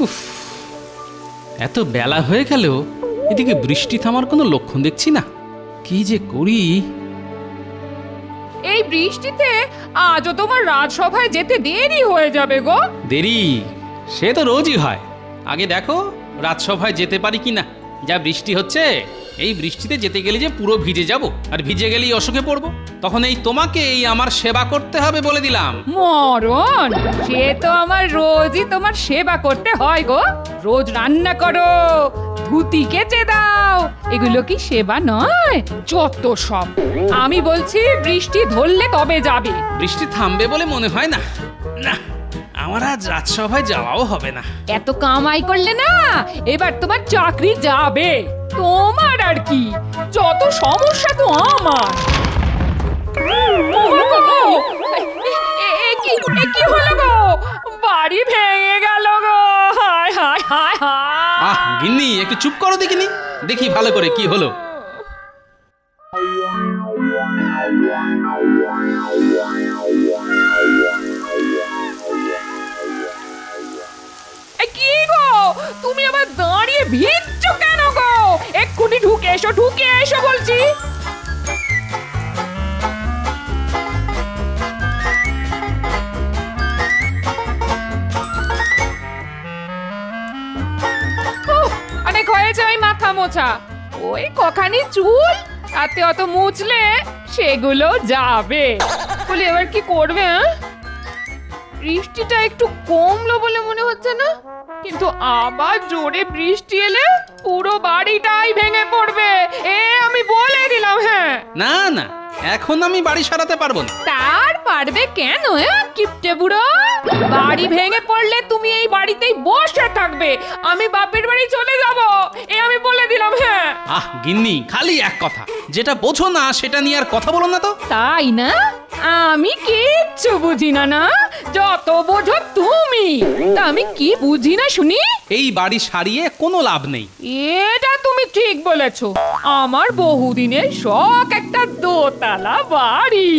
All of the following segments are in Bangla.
উফ, এত বেলা হয়ে গেল, এদিকে বৃষ্টি থামার কোনো লক্ষণ দেখছি না। কি যে করি। এই বৃষ্টিতে আজও তোমার রাজসভায় যেতে দেরি হয়ে যাবে গো। দেরি সে তো রোজই হয়। আগে দেখো রাজসভায় যেতে পারি কি না। যা বৃষ্টি হচ্ছে, এই বৃষ্টিতে যেতে গেলে যে পুরো ভিজে যাব, আর ভিজে গেলেই অসুখে পড়বো। তখন এই তোমাকে এই আমার সেবা করতে হবে বলে দিলাম। মরণ, সে তো আমার রোজই তোমার সেবা করতে হয় গো। রোজ রান্না করো, ধুতি কেচে দাও, এগুলো কি সেবা নয়? যত সব। আমি বলছি বৃষ্টি ধরলে তবে যাবে। বৃষ্টি থামবে বলে মনে হয় না। না, আমার আজ রাজসভায় যাওয়াও হবে না। এত কামাই করলে না, এবার তোমার চাকরি যাবে। তোমার আর কি, যত সমস্যা তো আমার। কি হলো গো? বাড়ি ভেঙে গেল গো। হায় হায় হায় হায়। আহ গিন্নি, একটু চুপ করো দেখিনি, দেখি ভালো করে কি হলো। কি গো, তুমি আবার দাঁড়িয়ে ভিজছো কেন গো? এক্ষুনি ঢুকে এসো বলছি। অনেক হয়েছে ওই মাথা মোছা। ওই কখানি চুল, তাতে অত মুছলে সেগুলো যাবে। বলি এবার কি করবে? বৃষ্টিটা একটু কমলো বলে মনে হচ্ছে না, কিন্তু আবার জোরে বৃষ্টি এলে পুরো বাড়িটাই ভেঙে পড়বে, এ আমি বলে দিলাম। হ্যাঁ না না, এখন আমি বাড়ি সারাতে পারবো না। তার পারবে কেন? কিপটে বুড়ো, বাড়ি ভেঙে পড়লে তুমি এই বাড়িতেই বসে থাকবে, আমি বাপের বাড়ি চলে যাব, এ আমি বলে দিলাম। হ্যাঁ আহ গিন্নি, খালি এক কথা, যেটা বোঝো না সেটা নিয়ে আর কথা বলো না তো। তাই না? আমি কিচ্ছু বুঝি না। না, যত বোঝো তুমি। তা আমি কি বুঝি না শুনি? এই বাড়ি সারিয়ে কোনো লাভ নেই। এটা তুমি ঠিক বলেছো। আমার বহুদিনের শখ একটা দোতলা বাড়ি।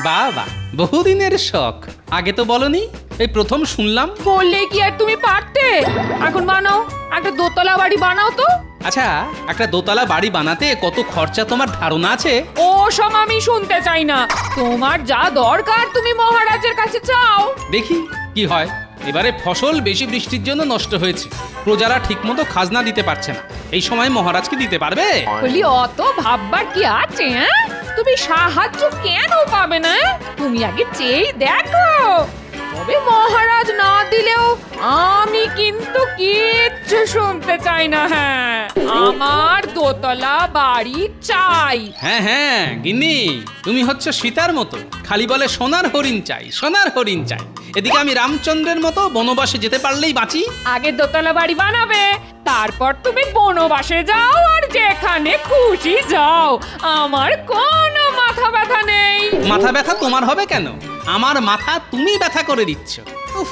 বাবা, বহুদিনের শখ, আগে তো বলনি, এই প্রথম শুনলাম। বললে কি আর তুমি পারতে? এখন বানাও, একটা দোতলা বাড়ি বানাও তো। আচ্ছা, একটা দোতলা বাড়ি বানাতে কত খরচা তোমার ধারণা আছে? ও সব আমি শুনতে চাই না। তোমার যা দরকার তুমি মহারাজের কাছে চাও। দেখি কি হয়। এবারে ফসল বেশি বৃষ্টির জন্য নষ্ট হয়েছে, প্রজারা ঠিকমতো খাজনা দিতে পারছে না। এই সময় মহারাজকে দিতে পারবে? বলি অত ভাববার কি আছে? তুমি সাহায্য কেন পাবে না? তুমি আগে চেয়ে দেখো। তবে মহারাজ না দিলেও আমি কিন্তু কিচ্ছু শুনতে চাই না। হ্যাঁ, আমার দোতলা বাড়ি চাই। হ্যাঁ হ্যাঁ গিন্নি, তুমি হচ্ছে সীতার মতো, খালি বলে সোনার হরিণ চাই, সোনার হরিণ চাই। এদিকে আমি রামচন্দ্রের মতো বনবাসে যেতে পারলেই বাঁচি। আগে দোতলা বাড়ি বানাবে, তারপর তুমি বনবাসে যাও আর যেখানে খুশি যাও। আমার কোনো মাথা ব্যথা নেই। মাথা ব্যথা তোমার হবে কেন? আমার মাথা তুমি ব্যথা করে দিচ্ছ। উফ,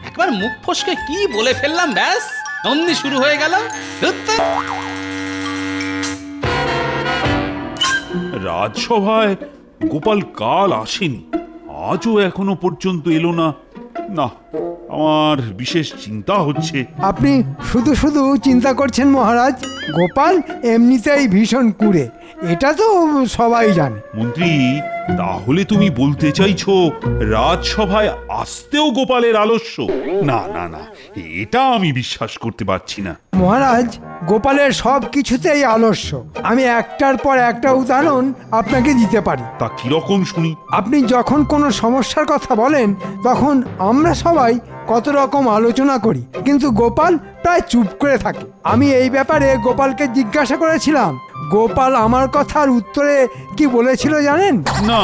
একবার মুখ ফসকে কি বলে ফেললাম, ব্যাস অমনি শুরু হয়ে গেল। ধুত্তের। রাজসভায় গোপাল কাল আসেনি, আজও এখনো পর্যন্ত এলো না। না, আমার বিশেষ চিন্তা হচ্ছে। আপনি শুধু শুধু চিন্তা করছেন মহারাজ। গোপাল এমনিতেই ভীষণ কুঁড়ে, এটা তো সবাই জানে। মন্ত্রী, তাহলে তুমি বলতে চাইছো রাজসভায় আসতেও গোপালের আলস্য? না না না, এটা আমি বিশ্বাস করতে পারছি না। মহারাজ, গোপালের সব কিছুতেই আলস্য। আমি একটার পর একটা উদাহরণ আপনাকে দিতে পারি। তা কিরকম শুনি? আপনি যখন কোনো সমস্যার কথা বলেন, তখন আমরা সবাই কত রকম আলোচনা করি, কিন্তু গোপাল প্রায় চুপ করে থাকে। আমি এই ব্যাপারে গোপালকে জিজ্ঞাসা করেছিলাম। গোপাল আমার কথার উত্তরে কি বলেছিল জানেন? না,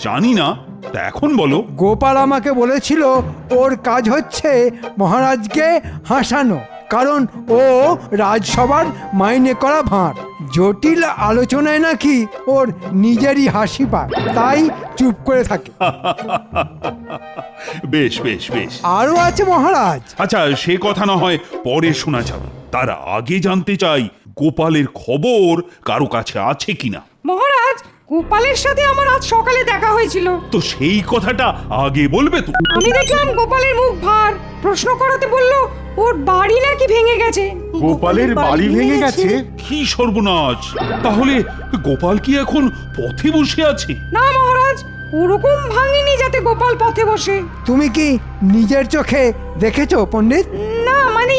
জানি না, তা এখন বলো। গোপাল আমাকে বলেছিল ওর কাজ হচ্ছে মহারাজকে হাসানো, কারণ ও রাজসভার মাইনে করা ভাঁড়। জটিল আলোচনায় নাকি ওর নিজেরই হাসি পায়, তাই চুপ করে থাকে। বেশ বেশ বেশ, আরও আছে মহারাজ। আচ্ছা, সে কথা না হয় পরে শোনা যাবে, তার আগে জানতে চাই গোপালের খবর কারো কাছে আছে কিনা। মহারাজ, গোপালের সাথে আমার আজ সকালে দেখা হয়েছিল। তো সেই কথাটা আগে বলবে তো। আমি দেখলাম গোপালের মুখ ভার, প্রশ্ন করাতে বলল ওর বাড়ি নাকি ভেঙে গেছে। গোপালের বাড়ি ভেঙে গেছে? কি সর্বনাশ! তাহলে গোপাল কি এখন পথে বসে আছে? না মহারাজ, ওরকম ভাঙেনি যাতে গোপাল পথে বসে। তুমি কি নিজের চোখে দেখেছো পণ্ডিত? না মানে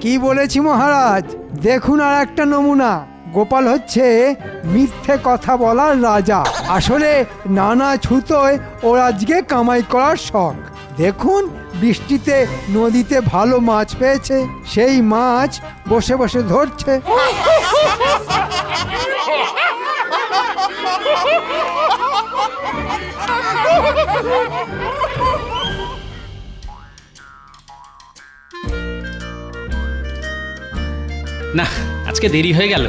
কি বলেছি মহারাজ, দেখুন আর একটা নমুনা। গোপাল হচ্ছে মিথ্যে কথা বলার রাজা। আসলে নানা ছুতোয় ওর আজকে কামাই করার শখ। দেখুন, বৃষ্টিতে নদীতে ভালো মাছ পেয়েছে, সেই মাছ বসে বসে ধরছে। না, আজকে দেরি হয়ে গেল।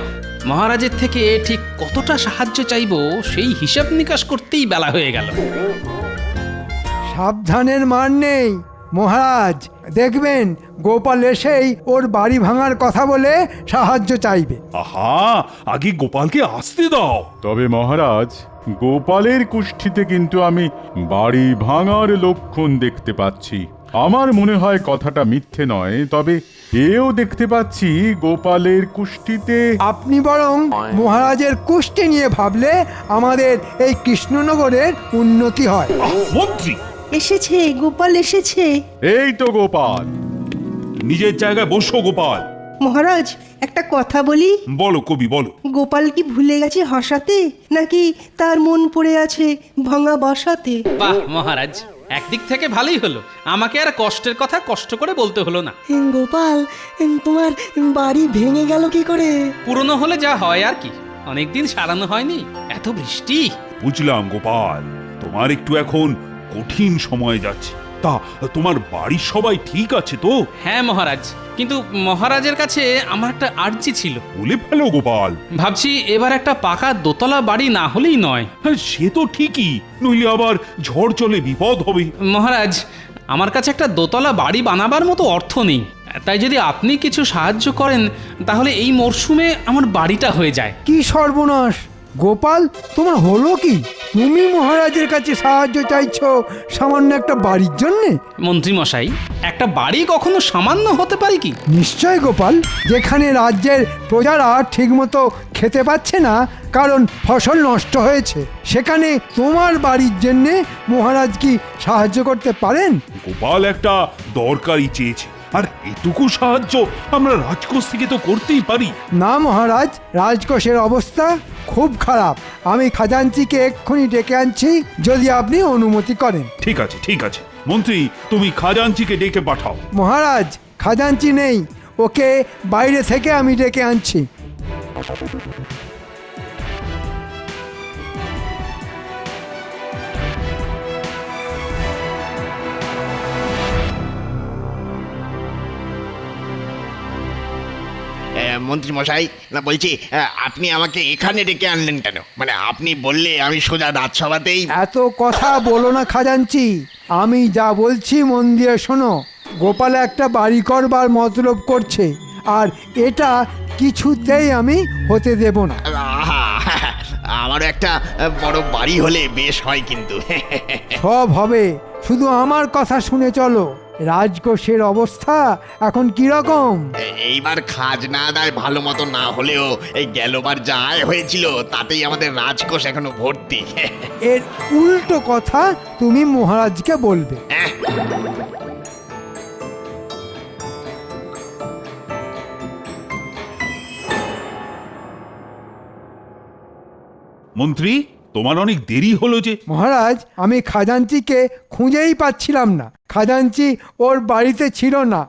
মহারাজের থেকে ঠিক কতটা সাহায্য চাইবো সেই হিসাব নিকাশ করতেই বেলা হয়ে গেল। সাবধানের মান নেই মহারাজ, দেখবেন গোপাল এসেই ওর বাড়ি ভাঙার কথা বলে সাহায্য চাইবে। আহা, আগে গোপালকে আসতে দাও। তবে মহারাজ, গোপালের কুষ্ঠিতে কিন্তু আমি বাড়ি ভাঙার লক্ষণ দেখতে পাচ্ছি। আমার মনে হয় কথাটা মিথ্যে নয়, তবে এও দেখতে পাচ্ছি গোপালের কুষ্ঠিতে। আপনি বরং মহারাজের কুষ্টি নিয়ে ভাবলে আমাদের এই কৃষ্ণনগরের উন্নতি হয়। মন্ত্রী, এসেছে, গোপাল এসেছে। এই তো গোপাল। নিজের জায়গায় বসো গোপাল। মহারাজ, একটা কথা বলি। বলো কবি, বলো। গোপাল কি ভুলে গেছে হাসাতে, নাকি তার মন পড়ে আছে ভাঙা বাসাতে? বাহ মহারাজ, একদিক থেকে ভালোই হলো, আমাকে আর কষ্টের কথা কষ্ট করে বলতে হলো না। গোপাল, তোমার বাড়ি ভেঙে গেল কি করে? পুরনো হলে যা হয় আর কি, অনেকদিন সারানো হয়নি, এত বৃষ্টি। বুঝলাম গোপাল, তোমার একটু এখন কঠিন সময় যাচ্ছে। তা তোমার বাড়ির সবাই ঠিক আছে তো? হ্যাঁ মহারাজ, কিন্তু মহারাজের কাছে আমার একটা আর্জি ছিল। বলে ফেলো গোপাল। ভাবছি এবার একটা পাকা দোতলা বাড়ি না হলেই নয়। হ্যাঁ, সে তো ঠিকই, নইলে আবার ঝড় চলে বিপদ হবে। মহারাজ, আমার কাছে একটা দোতলা বাড়ি বানাবার মতো অর্থ নেই, তাই যদি আপনি কিছু সাহায্য করেন তাহলে এই মরশুমে আমার বাড়িটা হয়ে যায়। কি সর্বনাশ! গোপাল, তোমার হলো কি? তুমি মহারাজের কাছে সাহায্য চাইছো সামান্য একটা বাড়ির জন্যে? মন্ত্রী মশাই, একটা বাড়ি কখনো সামান্য হতে পারে কি? নিশ্চয় গোপাল, যেখানে রাজ্যের প্রজারা ঠিকমতো খেতে পাচ্ছে না কারণ ফসল নষ্ট হয়েছে, সেখানে তোমার বাড়ির জন্যে মহারাজ কি সাহায্য করতে পারেন? গোপাল একটা দরকারি চেয়েছে, আর এটুকু সাহায্য আমরা রাজকোষ থেকে তো করতেই পারি। না মহারাজ, রাজকোষের অবস্থা খুব খারাপ। আমি খাজাঞ্চিকে এক্ষুনি ডেকে আনছি, যদি আপনি অনুমতি করেন। ঠিক আছে, ঠিক আছে মন্ত্রী, তুমি খাজাঞ্চিকে ডেকে পাঠাও। মহারাজ, খাজাঞ্চি নেই, ওকে বাইরে থেকে আমি ডেকে আনছি। মন্ত্রী মশাই, না বলছি আপনি আমাকে এখানে ডেকে আনলেন কেন? মানে আপনি বললে আমি সোজা রাজসভাতেই। এত কথা বলো না খাজাঞ্চি, আমি যা বলছি মন দিয়ে শোনো। গোপাল একটা বাড়ি করবার মতলব করছে, আর এটা কিছুতেই আমি হতে দেব না। আহা, আমারও একটা বড় বাড়ি হলে বেশ হয় কিন্তু। সব হবে, শুধু আমার কথা শুনে চলো। রাজকোষের অবস্থা এখন কিরকম? এইবার খাজনা আদায় ভালো মতো না হলেও এই গেলবার যা আয় হয়েছিল তাতেই আমাদের রাজকোষ এখনো ভর্তি। এর উল্টো কথা তুমি মহারাজকে বলবে। মন্ত্রী, তোমার অনেক দেরি হলো যে। মহারাজ, আমি খাজাঞ্চিকে খুঁজেই পাচ্ছিলাম না। খাজাঞ্চি ওর বাড়িতে ছিল না।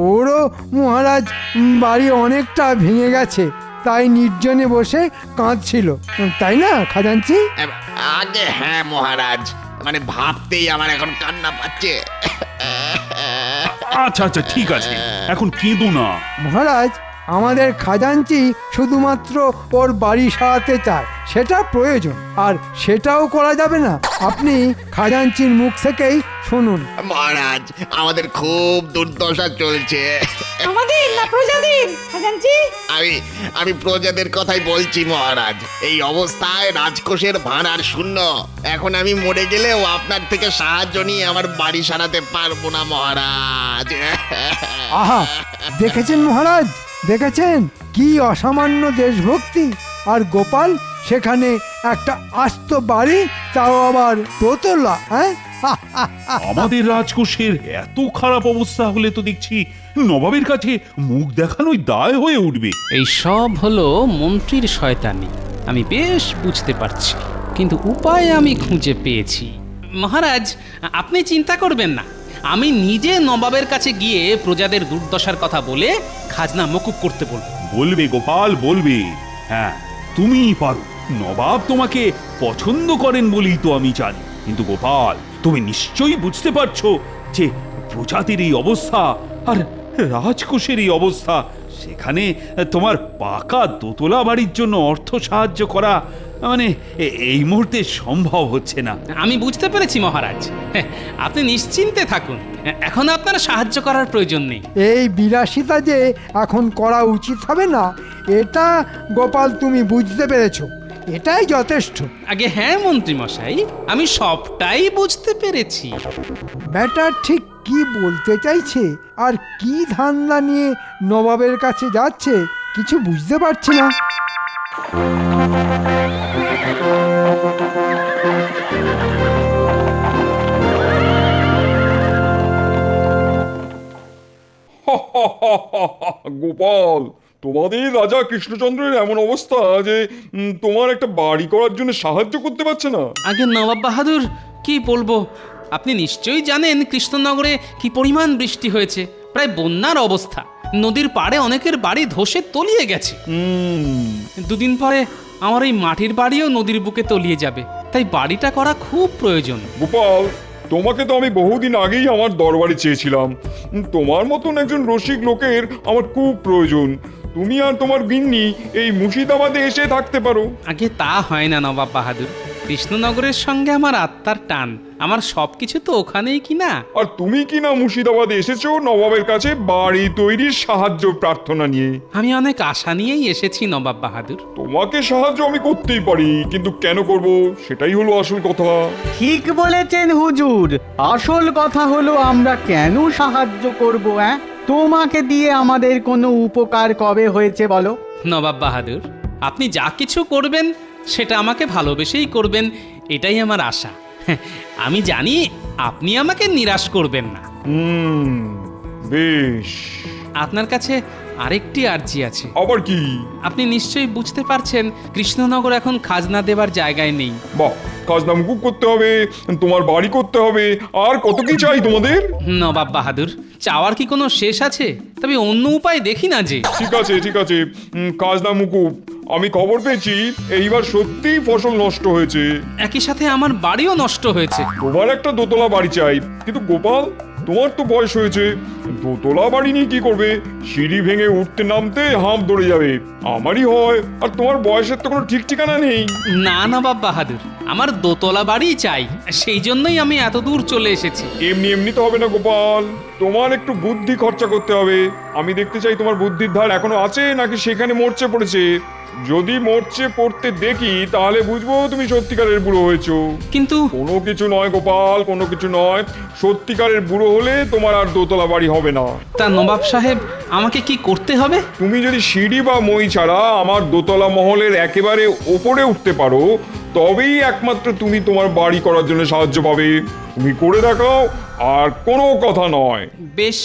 ওরও মহারাজ বাড়ি অনেকটা ভেঙে গেছে, তাই নির্জনে বসে কাঁদছিল, তাই না খাজাঞ্চি? আগে হ্যাঁ মহারাজ, মানে ভাবতেই আমার এখন কান্না পাচ্ছে। আচ্ছা আচ্ছা, ঠিক আছে, এখন কেঁদো না। মহারাজ, আমাদের খাজাঞ্চি শুধুমাত্র ওর বাড়ি সারাতে চায়, সেটা প্রয়োজন, আর সেটাও করা যাবে না। আপনি খাজাঞ্চির মুখ থেকেই শুনুন। মহারাজ, আমাদের খুব দুর্দশা চলছে। আমাদের না প্রজাদের খাজানচি? আমি আমি প্রজাদের কথাই বলছি মহারাজ। এই অবস্থায় রাজকোষের ভাঁড় আর শূন্য। এখন আমি মরে গেলেও আপনার থেকে সাহায্য নিয়ে আমার বাড়ি সারাতে পারবো না মহারাজ। আহা, দেখেছেন মহারাজ, দেখেছেন কি অসামান্য দেশভক্তি। আর গোপাল সেখানে একটা আস্ত বাড়ি, তাও আবার দোতলা। হ্যাঁ, আমাদের রাজকোষের এত খারাপ অবস্থা হলে তো দেখছি নবাবের কাছে মুখ দেখানোই দায় হয়ে উঠবে। এই সব হলো মন্ত্রীর শয়তানি, আমি বেশ বুঝতে পারছি, কিন্তু উপায় আমি খুঁজে পেয়েছি। মহারাজ, আপনি চিন্তা করবেন না, আমি নিজে নবাবের কাছে গিয়ে প্রজাদের দুর্দশার কথা বলে খাজনা মকুব করতে বলবো। বলবে গোপাল, বলবে। হ্যাঁ, তুমিই পারো। নবাব তোমাকে পছন্দ করেন বলেই তো আমি জানি। কিন্তু গোপাল, তুমি নিশ্চয়ই বুঝতে পারছো যে প্রজাতির এই অবস্থা আর রাজকোষের এই অবস্থা, সেখানে তোমার পাকা দোতলা বাড়ির জন্য অর্থ সাহায্য করা মানে এই মুহূর্তে সম্ভব হচ্ছে না। আমি বুঝতে পেরেছি মহারাজ, আপনি নিশ্চিন্তে থাকুন, এখন আপনার সাহায্য করার প্রয়োজন নেই। এই বিলাসিতা যে এখন করা উচিত হবে না, এটা গোপাল তুমি বুঝতে পেরেছো, এটাই যথেষ্ট। আগে হ্যাঁ মন্ত্রী মশাই, আমি সবটাই বুঝতে পেরেছি। ব্যাটার ঠিক কি বলতে চাইছে আর কি ধান্দা নিয়ে নবাবের কাছে যাচ্ছে কিছু বুঝতে পারছি না। গোপাল, তোমাদের রাজা কৃষ্ণচন্দ্রের এমন অবস্থা যে তোমার একটা বাড়ি করার জন্য সাহায্য করতে পারছে না। আগে নবাব বাহাদুর, কি বলবো, আপনি নিশ্চয়ই জানেন কৃষ্ণনগরে কি পরিমাণ বৃষ্টি হয়েছে, প্রায় বন্যার অবস্থা। নদীর পাড়ে অনেকের বাড়ি ধসে তলিয়ে গেছে। দুদিন পরে আমার এই মাটির বাড়িও নদীর বুকে তলিয়ে যাবে, তাই বাড়িটা করা খুব প্রয়োজন। গোপাল, তোমাকে তো আমি বহুদিন আগেই আমার দরবারে চেয়েছিলাম। তোমার মতন একজন রসিক লোকের আমার খুব প্রয়োজন। তুমি আর তোমার গিন্নি এই মুর্শিদাবাদে এসে থাকতে পারো। আগে তা হয় না নবাব বাহাদুর, কৃষ্ণনগরের সঙ্গে আমার আত্মার টান, আমার সবকিছু তো ওখানেই কিনা। আর তুমি কি না মুর্শিদাবাদে এসেছো নবাবের কাছে বাড়ি তৈরির সাহায্য প্রার্থনা নিয়ে? আমি অনেক আশা নিয়েই এসেছি নবাব বাহাদুর। তোমাকে সাহায্য আমি করতেই পারি, কিন্তু কেন করব সেটাই হলো আসল কথা। ঠিক বলেছেন হুজুর, আসল কথা হলো আমরা কেন সাহায্য করব? তোমাকে দিয়ে আমাদের কোনো উপকার কবে হয়েছে বলো? নবাব বাহাদুর, আপনি যা কিছু করবেন সেটা আমাকে ভালোবেসেই করবেন, এটাই আমার আশা। আমি জানি আপনি আমাকে নিরাশ করবেন না। বেশ, আপনার কাছে আরেকটি আর্জি আছে। আবার কি? আপনি নিশ্চয়ই বুঝতে পারছেন কৃষ্ণনগর এখন খাজনা দেবার জায়গায় নেই। বাহ, খাজনা মুকুব করতে হবে, তোমার বাড়ি করতে হবে, আর কত কি চাই তোমাদের? নবাব বাহাদুর, চাওয়ার কি কোনো শেষ আছে? তবে অন্য উপায় দেখি না যে। ঠিক আছে, ঠিক আছে, খাজনা মুকুব। আমি খবর পেয়েছি এইবার সত্যিই ফসল নষ্ট হয়েছে। একই সাথে আমার বাড়িও নষ্ট হয়েছে। তোমার একটা দোতলা বাড়ি চাই, কিন্তু গোপাল, তোমার তো বয়স হয়েছে, দোতলা বাড়ি নিয়ে কি করবে? সিঁড়ি ভেঙে উঠতে নামতে হাঁপ ধরে যাবে। আমারই হয়, আর তোমার বয়সের তো কোনো ঠিক ঠিকানা নেই। না নবাব বাহাদুর, আমার দোতলা বাড়ি চাই, সেই জন্যই আমি এত দূর চলে এসেছি। এমনি এমনি তো হবে না গোপাল, তোমার একটু বুদ্ধি খরচা করতে হবে। আমি দেখতে চাই তোমার বুদ্ধির ধার এখনো আছে নাকি সেখানে মরচে পড়েছে। যদি মরচে পড়তে দেখি তাহলে বুঝবো তুমি সত্যিকারের বুড়ো হয়েছো। কিন্তু কোনো কিছু নয় গোপাল, কোনো কিছু নয়। সত্যিকারের বুড়ো হলে তোমার আর দোতলা বাড়ি হবে না। তা নবাব সাহেব, আমাকে কি করতে হবে? তুমি যদি সিঁড়ি বা মই ছাড়া আমার দোতলা মহলের একেবারে ওপরে উঠতে পারো, তবেই একমাত্র তুমি তোমার বাড়ি করার জন্য সাহায্য পাবে। তুমি করে দেখাও, আর কোনো কথা নয়। বেশ,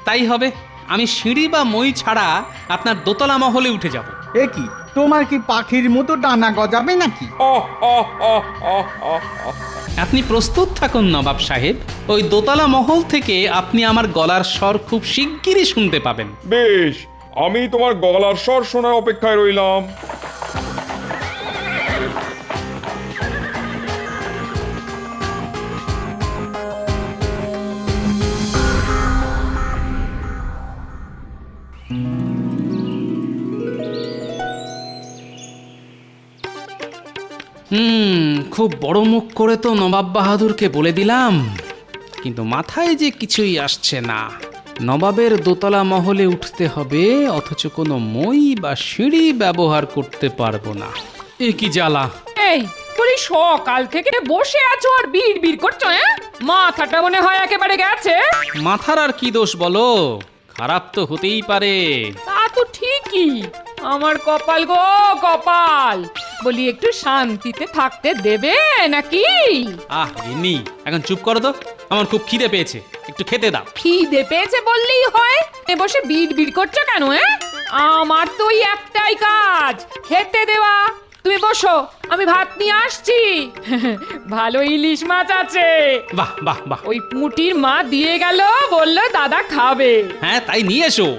তাই হবে। আমি সিঁড়ি বা মই ছাড়া আপনার দোতলা মহলে উঠে যাব। এ কি, তোমার কি পাখির মতো ডানা গজাবে নাকি? আপনি প্রস্তুত থাকুন নবাব সাহেব, ওই দোতলা মহল থেকে আপনি আমার গলার স্বর খুব শিগগিরই শুনতে পাবেন। বেশ, আমি তোমার গলার স্বর শোনার অপেক্ষায় রইলাম। খুব বড় মুখ করে তো নবাব বাহাদুরকে বলে দিলাম, কিন্তু মাথায় যে কিছুই আসছে না। নবাবের দোতলা মহলে উঠতে হবে, অথচ কোনো মই বা সিঁড়ি ব্যবহার করতে পারবো না। এ কি জ্বালা! এই বলি, সকাল থেকে বসে আছো আর বিড় করছো, হ্যাঁ? মাথাটা মনে হয় একেবারে গেছে। মাথার আর কি দোষ বলো, খারাপ তো হতেই পারে। তা তো ঠিকই, আমার কপাল গো কপাল। বলি, একটু শান্তিতে থাকতে দেবে নাকি? গিন্নি, এখন চুপ করো তো, আমার খুব খিদে পেয়েছে, একটু খেতে দাও। খিদে পেয়েছে বললেই হয়? বসে বিড় করছো কেন, হ্যাঁ? আমার তো ওই একটাই কাজ, খেতে দেওয়া। তুমি বসো, আমি ভাত নিয়ে আসছি। ভালো ইলিশ মাছ আছে। বাহ বাহ বাহ! ওই পুঁটির মা দিয়ে গেল, বললো দাদা খাবে। হ্যাঁ, তাই নিয়ে এসো।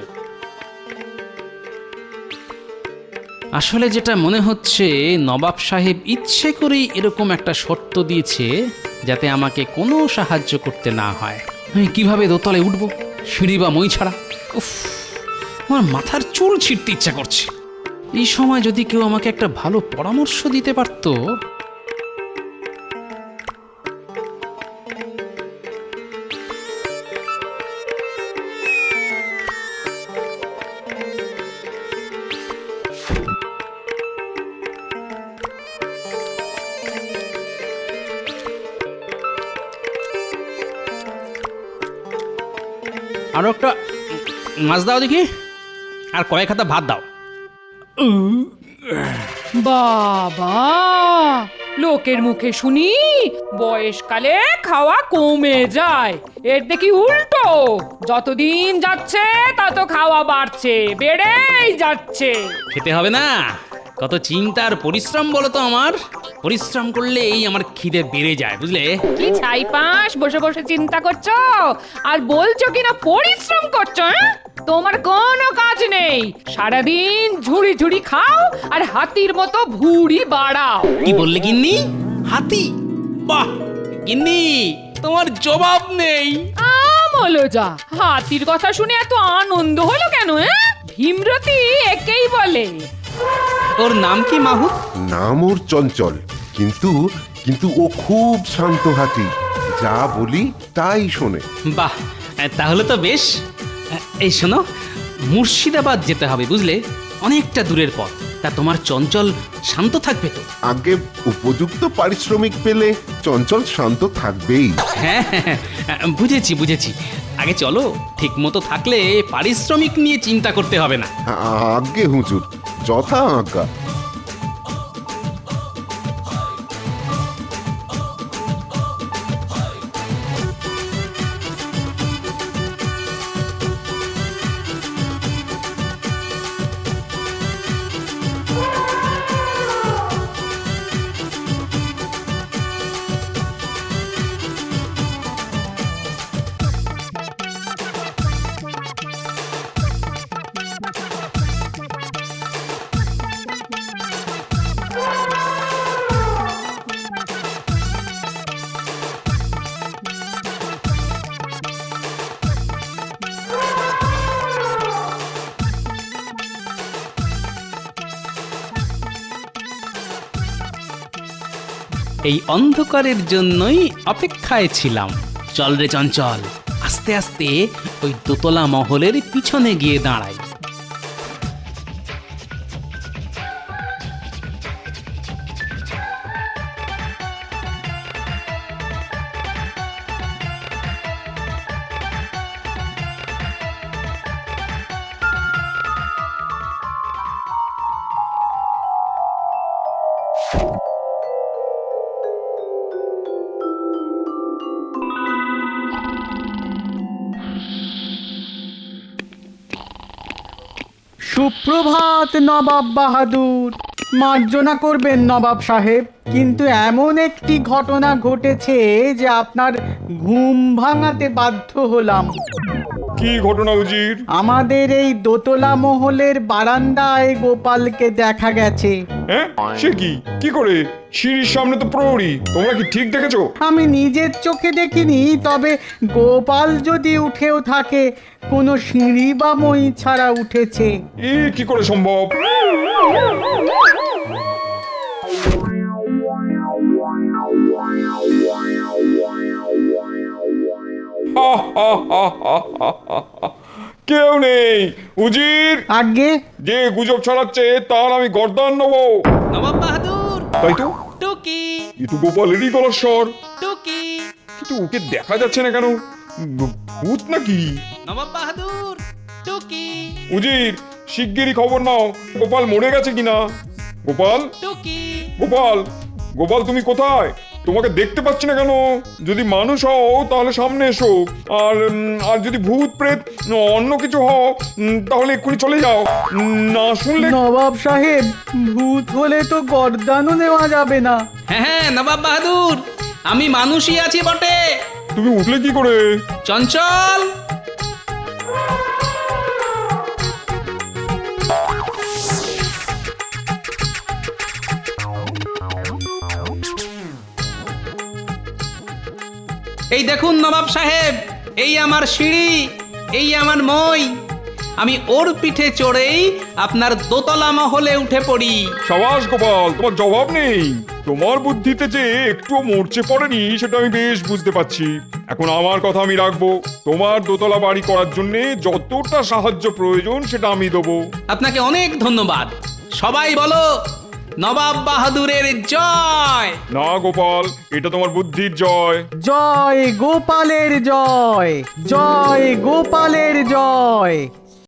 আসলে যেটা মনে হচ্ছে, নবাব সাহেব ইচ্ছে করেই এরকম একটা শর্ত দিয়েছে যাতে আমাকে কোনো সাহায্য করতে না হয়। আমি কিভাবে দোতলায় উঠবো, সিঁড়ি বা মই ছাড়া? উফ, আমার মাথার চুল ছিঁড়তে ইচ্ছা করছে। এই সময় যদি কেউ আমাকে একটা ভালো পরামর্শ দিতে পারতো। আরো একটা মাছ দাও দেখি, আর কয়েক হাতা ভাত দাও। বাবা, লোকের মুখে শুনি বয়সকালে খাওয়া কমে যায়, এর দেখি উল্টো। যতদিন যাচ্ছে তত খাওয়া বাড়ছে, বেড়েই যাচ্ছে। খেতে হবে না, কত চিন্তা আর পরিশ্রম বলো তো আমার। পরিশ্রম করলেই আমার খিদে বেড়ে যায়, বুঝলে? কি ছাইপাঁশ বসে বসে চিন্তা করছো আর বলছো কিনা পরিশ্রম করছো, হ্যাঁ? তোমার কোনো কাজ নেই, সারাদিন ঝুড়ি ঝুড়ি খাও আর হাতির মতো ভুঁড়ি বাড়াও। কি বললে গিন্নি? হাতি? বাহ গিন্নি, তোমার জবাব নেই। আমলো যা, হাতির কথা শুনে এত আনন্দ হলো কেন, হ্যাঁ? ভীমরতি একেই বলে। ওর নাম কি মাহুত? নাম ওর চঞ্চল, কিন্তু কিন্তু ও খুব শান্ত হাতি, যা বলি তাই শোনে। বাহ, তাহলে তো বেশ। এই শোনো, মুর্শিদাবাদ যেতে হবে, বুঝলে? অনেকটা দূরের পথ। তা তোমার চঞ্চল শান্ত থাকবে তো? আগে উপযুক্ত পারিশ্রমিক পেলে চঞ্চল শান্ত থাকবেই। হ্যাঁ হ্যাঁ, বুঝেছি বুঝেছি। আগে চলো, ঠিক মতো থাকলে পারিশ্রমিক নিয়ে চিন্তা করতে হবে না। আজ্ঞে হুজুর, যথা আজ্ঞা। এই অন্ধকারের জন্যই অপেক্ষায় ছিলাম। চল রে চঞ্চল, আস্তে আস্তে ওই দোতলা মহলের পিছনে গিয়ে দাঁড়াই। সুপ্রভাত নবাব বাহাদুর। মার্জনা করবেন নবাব সাহেব, কিন্তু এমন একটি ঘটনা ঘটেছে যে আপনার ঘুম ভাঙাতে বাধ্য হলাম। কি ঘটনা উজির? আমাদের এই দোতলা মহলের বারান্দায় গোপালকে দেখা গেছে। হ্যাঁ, সে কি? কি করে? সিঁড়ির সামনে তো প্রহরী, তোমরা কি ঠিক দেখেছো? আমি নিজের চোখে দেখিনি, তবে গোপাল যদি উঠেও থাকে, কোনো সিঁড়ি বা মই ছাড়া উঠেছে। কি করে সম্ভব? কেউ নেই। উজির, আগে যে গুজব ছড়াচ্ছে তার আমি গর্দান নেবো। নবাব বাহাদুর, তাই তো, টুকি কিন্তু গোপালেরই গলার স্বর। টুকি, কিন্তু ওকে দেখা যাচ্ছে না কেন? ভূত নাকি? নবাব বাহাদুর, টুকি উজির, শিগগিরই খবর নাও গোপাল মরে গেছে কিনা। গোপাল, টুকি। গোপাল, গোপাল তুমি কোথায়? তোমাকে দেখতে পাচ্ছি না কেন? যদি মানুষ হও তাহলে সামনে এসো, আর যদি ভূত প্রেত অন্য কিছু হও তাহলে এক্ষুনি চলে যাও। না শুনলে নবাব সাহেব, ভূত হলে তো গর্দানও নেওয়া যাবে না। হ্যাঁ হ্যাঁ নবাব বাহাদুর, আমি মানুষই আছি বটে। তুমি উঠলে কি করে? চঞ্চল, এই দেখুন নবাব সাহেব, এই আমার সিঁড়ি, এই আমার মই। আমি ওর পিঠে চড়েই আপনার দোতলা মহলে উঠে পড়ি। সাবাস গোপাল, তোমার জবাব নেই। তোমার বুদ্ধিতে যে একটুও মরচে পড়েনি সেটা আমি বেশ বুঝতে পারছি। এখন আমার কথা আমি রাখবো। তোমার দোতলা বাড়ি করার জন্য যতটা সাহায্য প্রয়োজন সেটা আমি দেবো। আপনাকে অনেক ধন্যবাদ। সবাই বলো নবাব বাহাদুরের জয়। না গোপাল, এটা তোমার বুদ্ধির জয়। জয় গোপালের জয়, জয় গোপালের জয়।